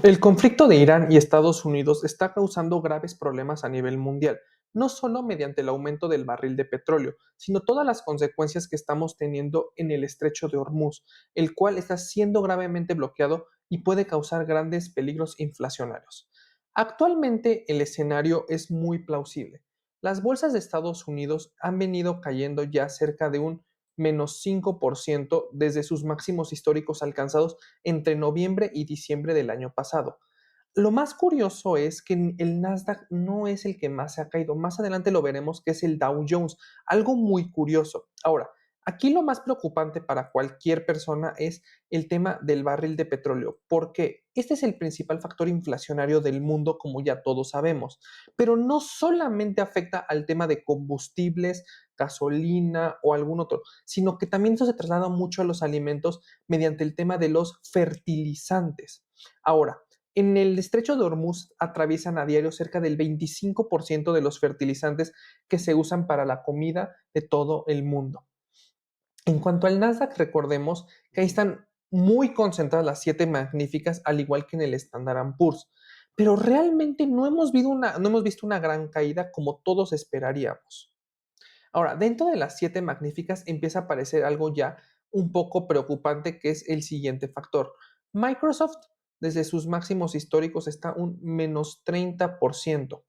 El conflicto de Irán y Estados Unidos está causando graves problemas a nivel mundial, no solo mediante el aumento del barril de petróleo, sino todas las consecuencias que estamos teniendo en el estrecho de Hormuz, el cual está siendo gravemente bloqueado y puede causar grandes peligros inflacionarios. Actualmente el escenario es muy plausible. Las bolsas de Estados Unidos han venido cayendo ya cerca de un -5% desde sus máximos históricos alcanzados entre noviembre y diciembre del año pasado. Lo más curioso es que el Nasdaq no es el que más se ha caído. Más adelante lo veremos que es el Dow Jones. Algo muy curioso. Ahora, aquí lo más preocupante para cualquier persona es el tema del barril de petróleo, porque este es el principal factor inflacionario del mundo, como ya todos sabemos. Pero no solamente afecta al tema de combustibles, gasolina o algún otro, sino que también eso se traslada mucho a los alimentos mediante el tema de los fertilizantes. Ahora, en el estrecho de Hormuz atraviesan a diario cerca del 25% de los fertilizantes que se usan para la comida de todo el mundo. En cuanto al Nasdaq, recordemos que ahí están muy concentradas las siete magníficas, al igual que en el Standard Poor's. Pero realmente no hemos visto una gran caída como todos esperaríamos. Ahora, dentro de las siete magníficas empieza a aparecer algo ya un poco preocupante, que es el siguiente factor. Microsoft, desde sus máximos históricos, está un -30%,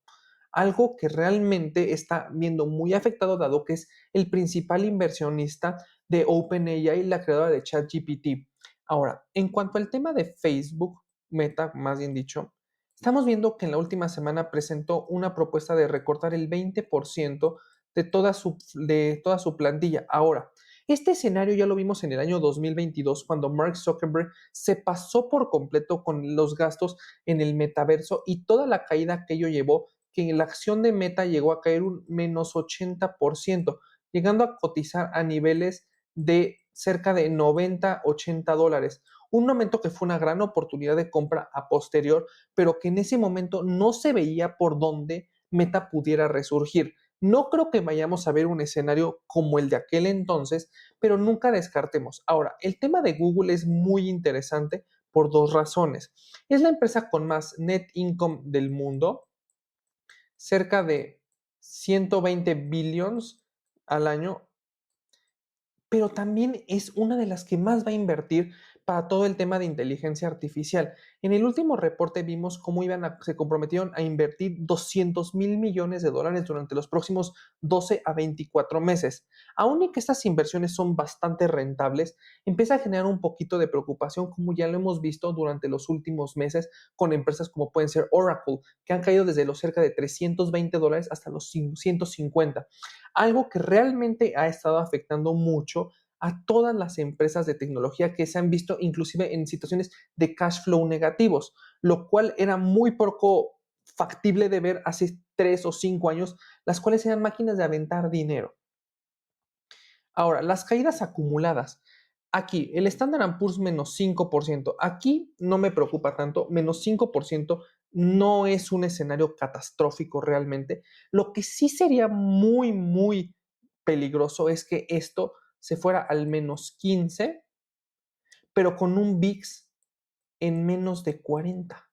algo que realmente está viendo muy afectado, dado que es el principal inversionista de OpenAI, la creadora de ChatGPT. Ahora, en cuanto al tema de Facebook, Meta, más bien dicho, estamos viendo que en la última semana presentó una propuesta de recortar el 20% de toda su plantilla. Ahora, este escenario ya lo vimos en el año 2022, cuando Mark Zuckerberg se pasó por completo con los gastos en el metaverso y toda la caída que ello llevó, que la acción de Meta llegó a caer un -80%, llegando a cotizar a niveles de cerca de 90-80 dólares. Un momento que fue una gran oportunidad de compra a posterior, pero que en ese momento no se veía por dónde Meta pudiera resurgir. No creo que vayamos a ver un escenario como el de aquel entonces, pero nunca descartemos. Ahora, el tema de Google es muy interesante por dos razones. Es la empresa con más net income del mundo, cerca de 120 billions al año, pero también es una de las que más va a invertir para todo el tema de inteligencia artificial. En el último reporte vimos cómo se comprometieron a invertir 200 mil millones de dólares durante los próximos 12 a 24 meses. Aún y que estas inversiones son bastante rentables, empieza a generar un poquito de preocupación, como ya lo hemos visto durante los últimos meses con empresas como pueden ser Oracle, que han caído desde los cerca de 320 dólares hasta los 150. Algo que realmente ha estado afectando mucho a todas las empresas de tecnología, que se han visto inclusive en situaciones de cash flow negativos, lo cual era muy poco factible de ver hace 3 o 5 años, las cuales eran máquinas de aventar dinero. Ahora, las caídas acumuladas. Aquí, el Standard Poor's -5%. Aquí no me preocupa tanto, -5% no es un escenario catastrófico realmente. Lo que sí sería muy, muy peligroso es que esto se fuera al -15, pero con un VIX en menos de 40.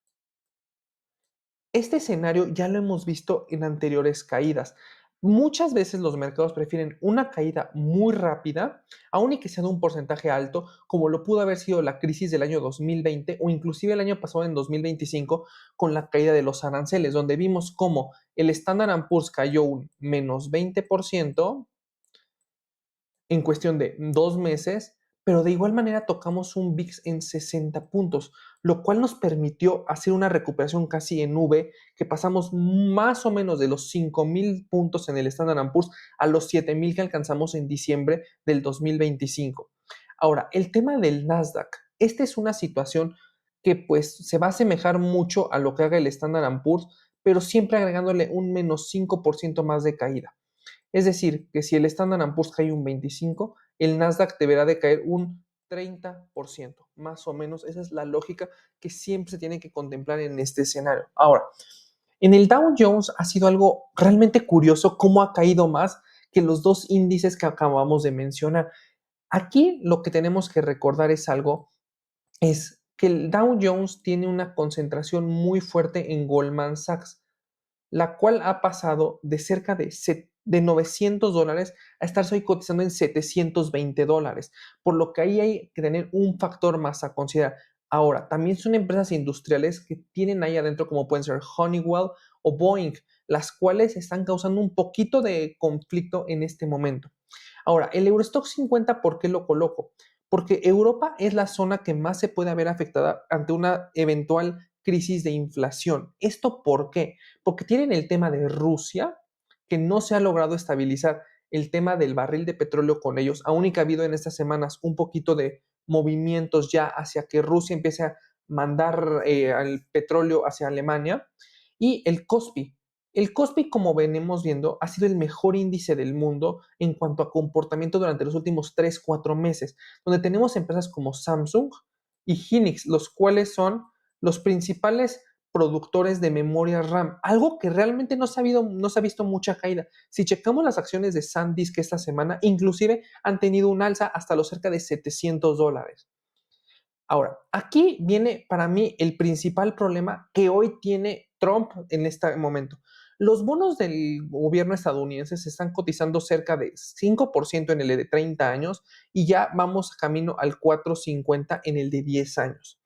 Este escenario ya lo hemos visto en anteriores caídas. Muchas veces los mercados prefieren una caída muy rápida, aun y que sea de un porcentaje alto, como lo pudo haber sido la crisis del año 2020 o inclusive el año pasado en 2025 con la caída de los aranceles, donde vimos cómo el Standard Poor's cayó un -20% en cuestión de 2 meses, pero de igual manera tocamos un VIX en 60 puntos, lo cual nos permitió hacer una recuperación casi en V, que pasamos más o menos de los 5,000 puntos en el Standard Poor's a los 7,000 que alcanzamos en diciembre del 2025. Ahora, el tema del Nasdaq. Esta es una situación que pues se va a asemejar mucho a lo que haga el Standard Poor's, pero siempre agregándole un -5% más de caída. Es decir, que si el Standard Poor's cae un 25, el Nasdaq deberá de caer un 30%, más o menos. Esa es la lógica que siempre se tiene que contemplar en este escenario. Ahora, en el Dow Jones ha sido algo realmente curioso cómo ha caído más que los dos índices que acabamos de mencionar. Aquí lo que tenemos que recordar es que el Dow Jones tiene una concentración muy fuerte en Goldman Sachs, la cual ha pasado de cerca de $900 a estarse hoy cotizando en $720, por lo que ahí hay que tener un factor más a considerar. Ahora, también son empresas industriales que tienen ahí adentro, como pueden ser Honeywell o Boeing, las cuales están causando un poquito de conflicto en este momento. Ahora, el Eurostock 50, ¿por qué lo coloco? Porque Europa es la zona que más se puede ver afectada ante una eventual crisis de inflación. ¿Esto por qué? Porque tienen el tema de Rusia, que no se ha logrado estabilizar el tema del barril de petróleo con ellos, aún y que ha habido en estas semanas un poquito de movimientos ya hacia que Rusia empiece a mandar el petróleo hacia Alemania, y el KOSPI. El KOSPI, como venimos viendo, ha sido el mejor índice del mundo en cuanto a comportamiento durante los últimos 3, 4 meses, donde tenemos empresas como Samsung y Hynix, los cuales son los principales productores de memoria RAM, algo que realmente no se ha visto mucha caída. Si checamos las acciones de SanDisk esta semana, inclusive han tenido un alza hasta los cerca de $700. Ahora, aquí viene para mí el principal problema que hoy tiene Trump en este momento. Los bonos del gobierno estadounidense se están cotizando cerca de 5% en el de 30 años y ya vamos camino al 4,50 en el de 10 años.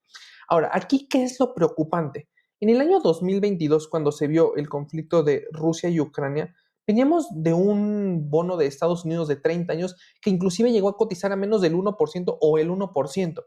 Ahora, aquí, ¿qué es lo preocupante? En el año 2022, cuando se vio el conflicto de Rusia y Ucrania, veníamos de un bono de Estados Unidos de 30 años que inclusive llegó a cotizar a menos del 1% o el 1%.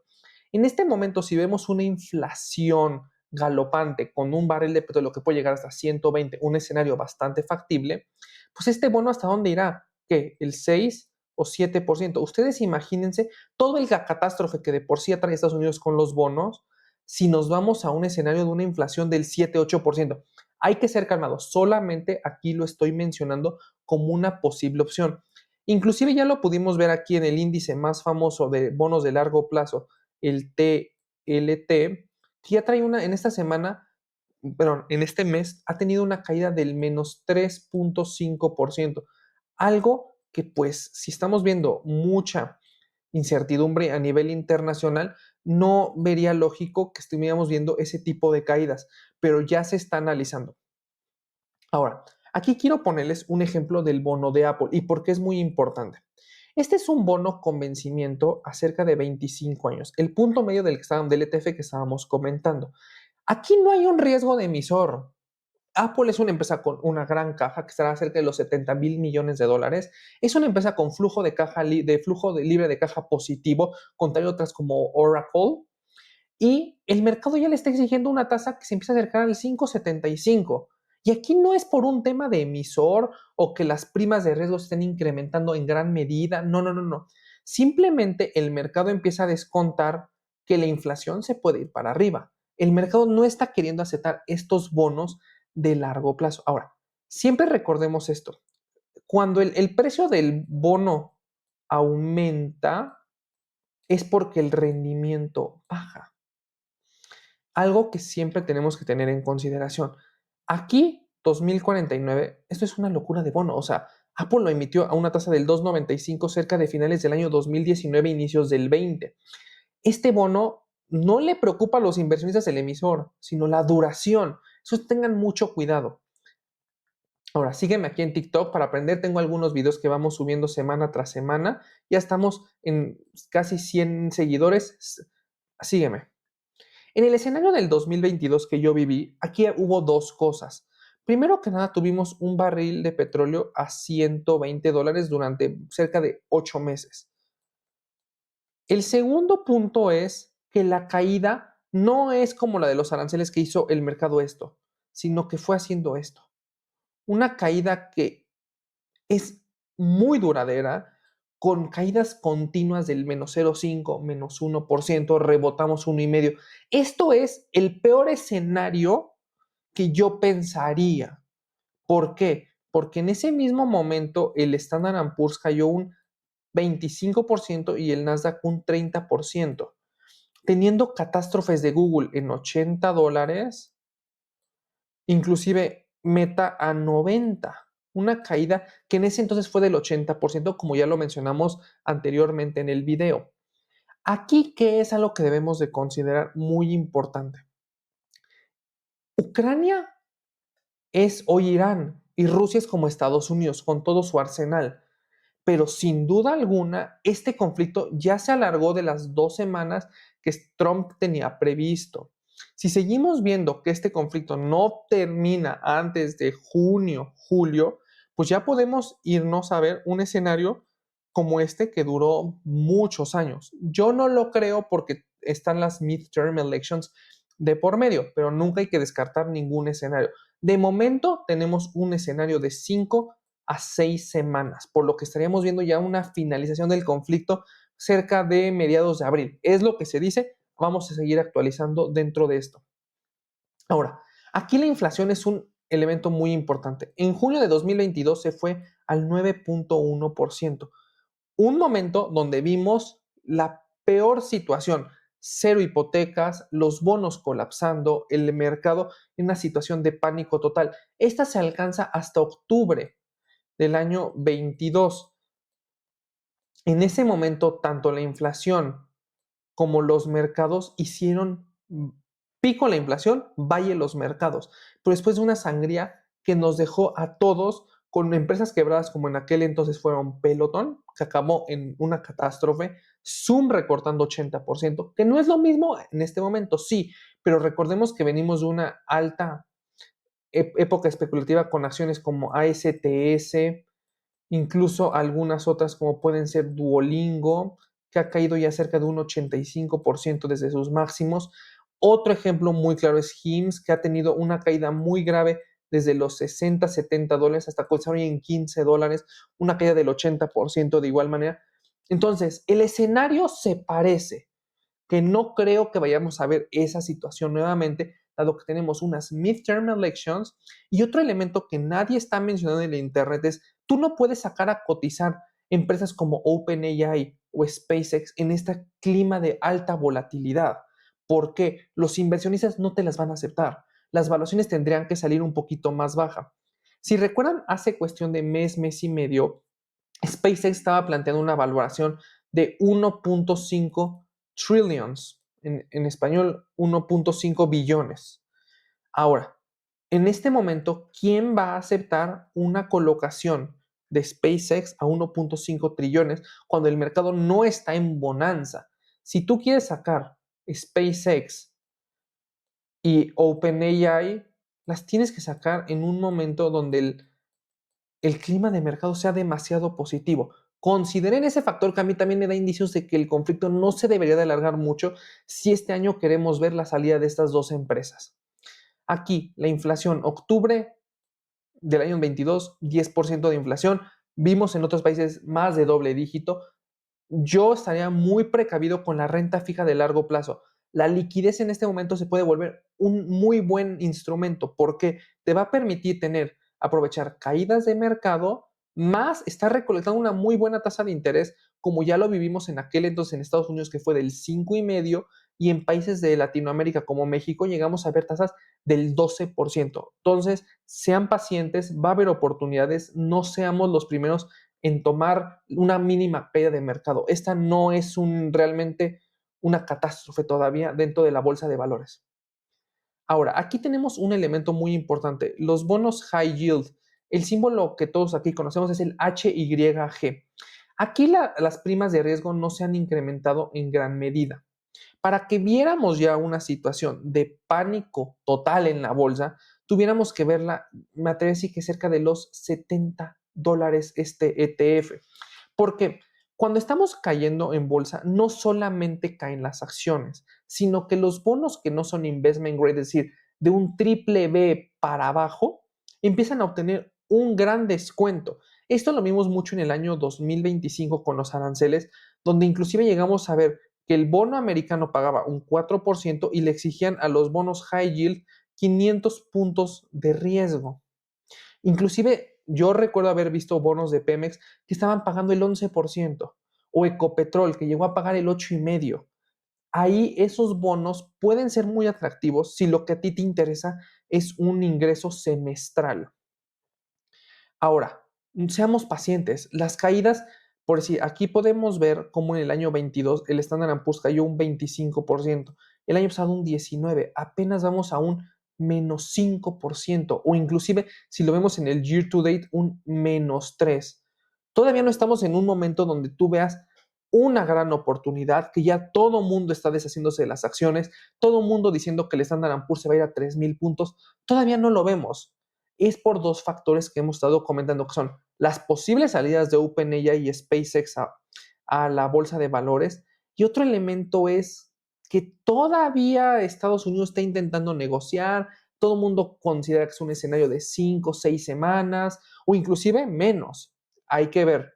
En este momento, si vemos una inflación galopante con un barril de petróleo que puede llegar hasta 120, un escenario bastante factible, pues este bono hasta dónde irá, ¿qué? ¿El 6 o 7%? Ustedes imagínense todo el catástrofe que de por sí atrae Estados Unidos con los bonos, si nos vamos a un escenario de una inflación del 7-8%. Hay que ser calmados, solamente aquí lo estoy mencionando como una posible opción. Inclusive ya lo pudimos ver aquí en el índice más famoso de bonos de largo plazo, el TLT, que ya trae en esta semana, perdón, en este mes ha tenido una caída del menos 3,5%. Algo que pues si estamos viendo mucha incertidumbre a nivel internacional, no vería lógico que estuviéramos viendo ese tipo de caídas, pero ya se está analizando. Ahora, aquí quiero ponerles un ejemplo del bono de Apple y por qué es muy importante. Este es un bono con vencimiento a cerca de 25 años, el punto medio del ETF que estábamos comentando. Aquí no hay un riesgo de emisor. Apple es una empresa con una gran caja que estará cerca de los 70,000 millones de dólares. Es una empresa con flujo de caja libre de caja positivo, contrario a otras como Oracle. Y el mercado ya le está exigiendo una tasa que se empieza a acercar al 5,75. Y aquí no es por un tema de emisor o que las primas de riesgo se estén incrementando en gran medida. No, no, no, no. Simplemente el mercado empieza a descontar que la inflación se puede ir para arriba. El mercado no está queriendo aceptar estos bonos de largo plazo. Ahora, siempre recordemos esto. Cuando el precio del bono aumenta, es porque el rendimiento baja. Algo que siempre tenemos que tener en consideración. Aquí, 2049, esto es una locura de bono. O sea, Apple lo emitió a una tasa del 2,95 cerca de finales del año 2019, inicios del 20. Este bono no le preocupa a los inversionistas del emisor, sino la duración. Eso tengan mucho cuidado. Ahora, sígueme aquí en TikTok para aprender. Tengo algunos videos que vamos subiendo semana tras semana. Ya estamos en casi 100 seguidores. Sígueme. En el escenario del 2022 que yo viví, aquí hubo dos cosas. Primero que nada, tuvimos un barril de petróleo a $120 durante cerca de 8 meses. El segundo punto es que la caída no es como la de los aranceles que hizo el mercado esto, sino que fue haciendo esto. Una caída que es muy duradera, con caídas continuas del menos 0,5, menos 1%, rebotamos 1,5%. Esto es el peor escenario que yo pensaría. ¿Por qué? Porque en ese mismo momento el Standard Poor's cayó un 25% y el Nasdaq un 30%, teniendo catástrofes de Google en $80, inclusive Meta a 90, una caída que en ese entonces fue del 80%, como ya lo mencionamos anteriormente en el video. Aquí, ¿qué es algo que debemos de considerar muy importante? Ucrania es hoy Irán y Rusia es como Estados Unidos con todo su arsenal. Pero sin duda alguna, este conflicto ya se alargó de las 2 semanas que Trump tenía previsto. Si seguimos viendo que este conflicto no termina antes de junio, julio, pues ya podemos irnos a ver un escenario como este que duró muchos años. Yo no lo creo porque están las midterm elections de por medio, pero nunca hay que descartar ningún escenario. De momento tenemos un escenario de 5 a 6 semanas, por lo que estaríamos viendo ya una finalización del conflicto cerca de mediados de abril. Es lo que se dice, vamos a seguir actualizando dentro de esto. Ahora, aquí la inflación es un elemento muy importante. En junio de 2022 se fue al 9.1%, un momento donde vimos la peor situación, cero hipotecas, los bonos colapsando, el mercado en una situación de pánico total. Esta se alcanza hasta octubre del año 22. En ese momento, tanto la inflación como los mercados hicieron pico la inflación, valle los mercados. Pero después de una sangría que nos dejó a todos con empresas quebradas como en aquel entonces fueron Peloton, que acabó en una catástrofe, Zoom recortando 80%, que no es lo mismo en este momento, sí, pero recordemos que venimos de una alta época especulativa con acciones como ASTS, incluso algunas otras como pueden ser Duolingo, que ha caído ya cerca de un 85% desde sus máximos. Otro ejemplo muy claro es Hims, que ha tenido una caída muy grave desde los 60, 70 dólares hasta cotizar hoy en 15 dólares, una caída del 80% de igual manera. Entonces, el escenario se parece, que no creo que vayamos a ver esa situación nuevamente, dado que tenemos unas midterm elections. Y otro elemento que nadie está mencionando en la Internet es, tú no puedes sacar a cotizar empresas como OpenAI o SpaceX en este clima de alta volatilidad, porque los inversionistas no te las van a aceptar. Las valuaciones tendrían que salir un poquito más baja. Si recuerdan, hace cuestión de mes y medio, SpaceX estaba planteando una valoración de 1.5 trillions, en español 1.5 billones. Ahora, en este momento, ¿quién va a aceptar una colocación de SpaceX a 1.5 trillones cuando el mercado no está en bonanza? Si tú quieres sacar SpaceX y OpenAI, las tienes que sacar en un momento donde el clima de mercado sea demasiado positivo. Consideren ese factor que a mí también me da indicios de que el conflicto no se debería de alargar mucho si este año queremos ver la salida de estas dos empresas. Aquí, la inflación, octubre del año 22, 10% de inflación. Vimos en otros países más de doble dígito. Yo estaría muy precavido con la renta fija de largo plazo. La liquidez en este momento se puede volver un muy buen instrumento porque te va a permitir aprovechar caídas de mercado, más estar recolectando una muy buena tasa de interés, como ya lo vivimos en aquel entonces en Estados Unidos, que fue del 5,5%, y en países de Latinoamérica como México llegamos a ver tasas del 12%. Entonces, sean pacientes, va a haber oportunidades, no seamos los primeros en tomar una mínima pérdida de mercado. Esta no es realmente una catástrofe todavía dentro de la bolsa de valores. Ahora, aquí tenemos un elemento muy importante, los bonos high yield. El símbolo que todos aquí conocemos es el HYG. Aquí las primas de riesgo no se han incrementado en gran medida. Para que viéramos ya una situación de pánico total en la bolsa, tuviéramos que verla, me atrevo a decir que cerca de los $70 este ETF. Porque cuando estamos cayendo en bolsa, no solamente caen las acciones, sino que los bonos que no son investment grade, es decir, de un triple B para abajo, empiezan a obtener un gran descuento. Esto lo vimos mucho en el año 2025 con los aranceles, donde inclusive llegamos a ver que el bono americano pagaba un 4% y le exigían a los bonos high yield 500 puntos de riesgo. Inclusive yo recuerdo haber visto bonos de Pemex que estaban pagando el 11% o Ecopetrol que llegó a pagar el 8,5%. Ahí esos bonos pueden ser muy atractivos si lo que a ti te interesa es un ingreso semestral. Ahora, seamos pacientes. Las caídas Por decir, aquí podemos ver cómo en el año 22 el Standard & Poor's cayó un 25%, el año pasado un 19%, apenas vamos a un menos 5%, o inclusive si lo vemos en el year to date, un menos 3%. Todavía no estamos en un momento donde tú veas una gran oportunidad, que ya todo mundo está deshaciéndose de las acciones, todo mundo diciendo que el Standard & Poor's se va a ir a 3,000 puntos. Todavía no lo vemos. Es por dos factores que hemos estado comentando, que son las posibles salidas de OpenAI y SpaceX a la bolsa de valores, y otro elemento es que todavía Estados Unidos está intentando negociar, todo el mundo considera que es un escenario de 5 o 6 semanas o inclusive menos. Hay que ver.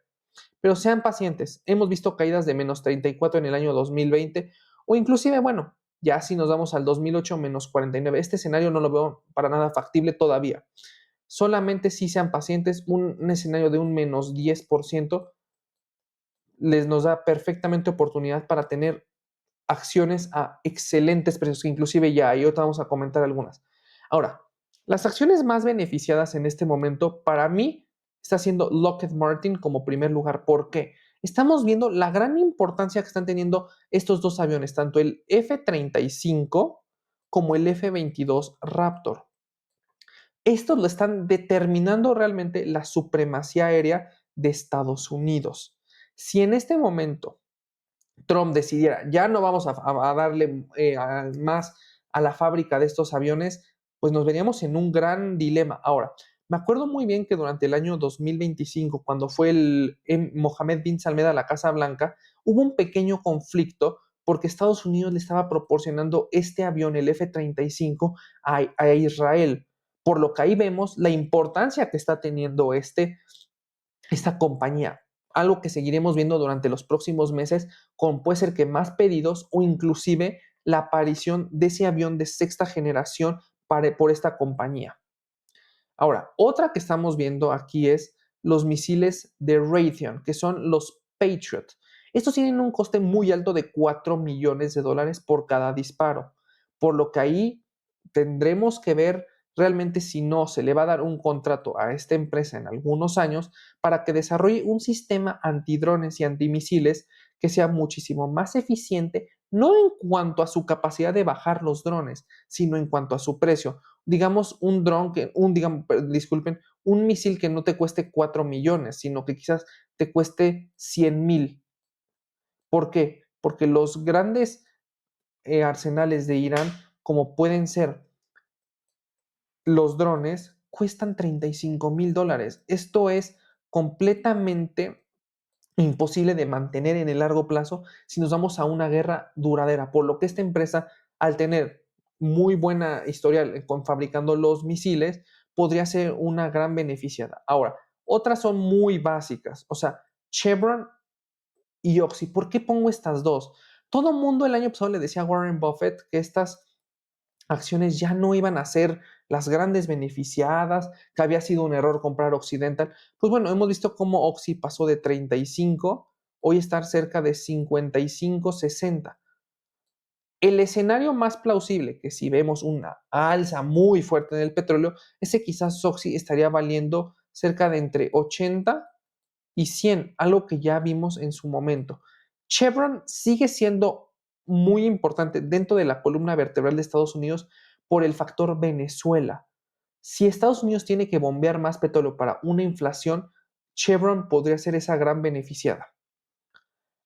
Pero sean pacientes. Hemos visto caídas de menos 34 en el año 2020 o inclusive, bueno, ya si nos vamos al 2008, menos 49. Este escenario no lo veo para nada factible todavía. Solamente si sean pacientes, un escenario de un menos 10% les nos da perfectamente oportunidad para tener acciones a excelentes precios, que inclusive ya ahí ahorita vamos a comentar algunas. Ahora, las acciones más beneficiadas en este momento para mí está siendo Lockheed Martin como primer lugar. ¿Por qué? Estamos viendo la gran importancia que están teniendo estos dos aviones, tanto el F-35 como el F-22 Raptor. Estos lo están determinando realmente la supremacía aérea de Estados Unidos. Si en este momento Trump decidiera, ya no vamos a darle más a la fábrica de estos aviones, pues nos veríamos en un gran dilema. Ahora, me acuerdo muy bien que durante el año 2025, cuando fue Mohammed bin Salman a la Casa Blanca, hubo un pequeño conflicto porque Estados Unidos le estaba proporcionando este avión, el F-35, a Israel. Por lo que ahí vemos la importancia que está teniendo esta compañía. Algo que seguiremos viendo durante los próximos meses, con puede ser que más pedidos o inclusive la aparición de ese avión de sexta generación por esta compañía. Ahora, otra que estamos viendo aquí es los misiles de Raytheon, que son los Patriot. Estos tienen un coste muy alto de $4 millones por cada disparo, por lo que ahí tendremos que ver realmente si no se le va a dar un contrato a esta empresa en algunos años para que desarrolle un sistema antidrones y antimisiles que sea muchísimo más eficiente, no en cuanto a su capacidad de bajar los drones, sino en cuanto a su precio. Digamos un dron disculpen, un misil que no te cueste 4 millones, sino que quizás te cueste 100,000. ¿Por qué? Porque los grandes arsenales de Irán, como pueden ser los drones, cuestan $35,000. Esto es completamente imposible de mantener en el largo plazo si nos vamos a una guerra duradera, por lo que esta empresa, al tener muy buena historial con fabricando los misiles, podría ser una gran beneficiada. Ahora, otras son muy básicas, o sea, Chevron y Oxy. ¿Por qué pongo estas dos? Todo el mundo el año pasado le decía a Warren Buffett que estas acciones ya no iban a ser las grandes beneficiadas, que había sido un error comprar Occidental. Pues bueno, hemos visto cómo Oxy pasó de 35, hoy estar cerca de 55, 60. El escenario más plausible, que si vemos una alza muy fuerte en el petróleo, es que quizás Oxy estaría valiendo cerca de entre 80 y 100, algo que ya vimos en su momento. Chevron sigue siendo muy importante dentro de la columna vertebral de Estados Unidos por el factor Venezuela. Si Estados Unidos tiene que bombear más petróleo para una inflación, Chevron podría ser esa gran beneficiada.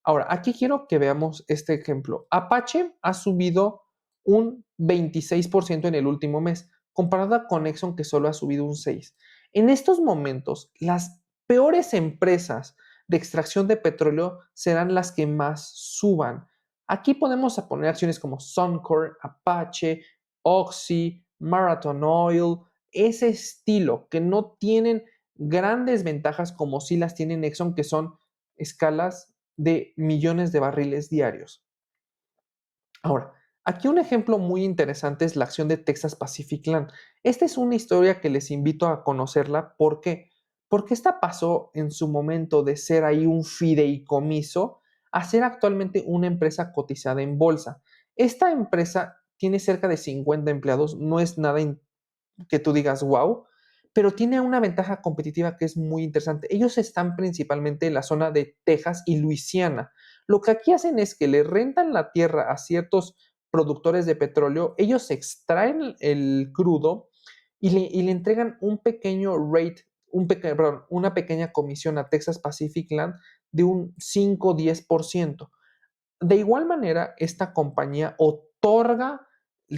Ahora, aquí quiero que veamos este ejemplo. Apache ha subido un 26% en el último mes, comparada con Exxon que solo ha subido un 6%. En estos momentos, las peores empresas de extracción de petróleo serán las que más suban. Aquí podemos poner acciones como Suncor, Apache, Oxy, Marathon Oil, ese estilo que no tienen grandes ventajas como si las tienen Exxon, que son escalas de millones de barriles diarios. Ahora, aquí un ejemplo muy interesante es la acción de Texas Pacific Land. Esta es una historia que les invito a conocerla. ¿Por qué? Porque esta pasó en su momento de ser ahí un fideicomiso a ser actualmente una empresa cotizada en bolsa. Esta empresa tiene cerca de 50 empleados, no es nada que tú digas wow, pero tiene una ventaja competitiva que es muy interesante. Ellos están principalmente en la zona de Texas y Luisiana. Lo que aquí hacen es que le rentan la tierra a ciertos productores de petróleo, ellos extraen el crudo y le entregan un pequeño rate, perdón, una pequeña comisión a Texas Pacific Land de un 5 o 10%. De igual manera, esta compañía otorga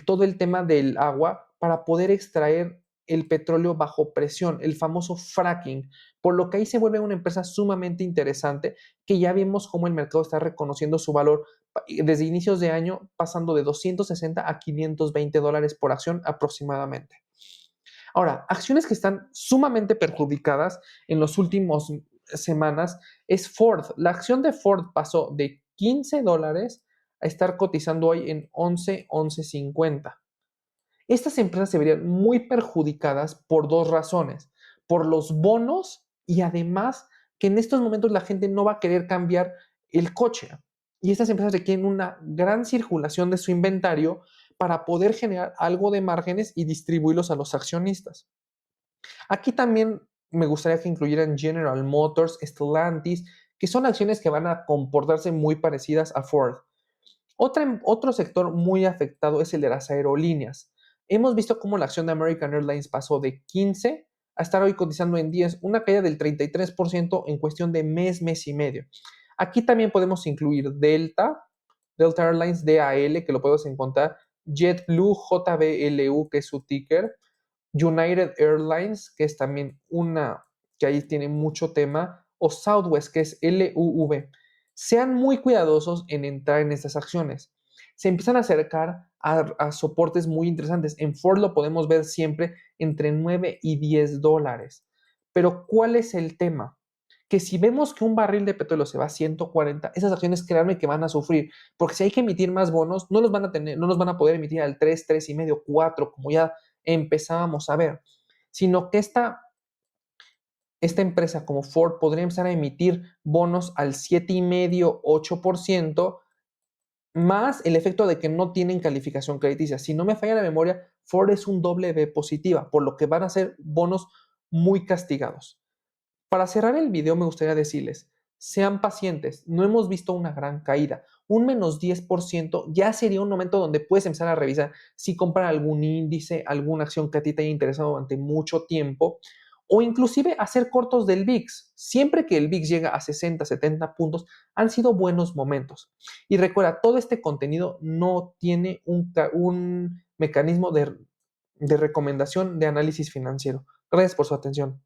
todo el tema del agua para poder extraer el petróleo bajo presión, el famoso fracking, por lo que ahí se vuelve una empresa sumamente interesante que ya vemos cómo el mercado está reconociendo su valor desde inicios de año, pasando de 260 a $520 por acción aproximadamente. Ahora, acciones que están sumamente perjudicadas en los últimos semanas es Ford. La acción de Ford pasó de $15 a estar cotizando hoy en 11.50. Estas empresas se verían muy perjudicadas por dos razones, por los bonos y además que en estos momentos la gente no va a querer cambiar el coche. Y estas empresas requieren una gran circulación de su inventario para poder generar algo de márgenes y distribuirlos a los accionistas. Aquí también me gustaría que incluyeran General Motors, Stellantis, que son acciones que van a comportarse muy parecidas a Ford. Otro sector muy afectado es el de las aerolíneas. Hemos visto cómo la acción de American Airlines pasó de 15 a estar hoy cotizando en 10, una caída del 33% en cuestión de mes y medio. Aquí también podemos incluir Delta Airlines, DAL, que lo podemos encontrar, JetBlue, JBLU, que es su ticker, United Airlines, que es también una que ahí tiene mucho tema, o Southwest, que es LUV. Sean muy cuidadosos en entrar en estas acciones. Se empiezan a acercar a soportes muy interesantes. En Ford lo podemos ver siempre entre 9 y $10. Pero ¿cuál es el tema? Que si vemos que un barril de petróleo se va a 140, esas acciones créanme que van a sufrir, porque si hay que emitir más bonos, no los van a tener, no los van a poder emitir al 3, 3 y medio, 4, como ya empezábamos a ver, sino que esta empresa como Ford podría empezar a emitir bonos al 7,5, 8%, más el efecto de que no tienen calificación crediticia. Si no me falla la memoria, Ford es un doble B positiva, por lo que van a ser bonos muy castigados. Para cerrar el video me gustaría decirles, sean pacientes, no hemos visto una gran caída. Un menos 10% ya sería un momento donde puedes empezar a revisar si comprar algún índice, alguna acción que a ti te haya interesado durante mucho tiempo o inclusive hacer cortos del VIX. Siempre que el VIX llega a 60, 70 puntos, han sido buenos momentos. Y recuerda, todo este contenido no tiene un mecanismo de recomendación de análisis financiero. Gracias por su atención.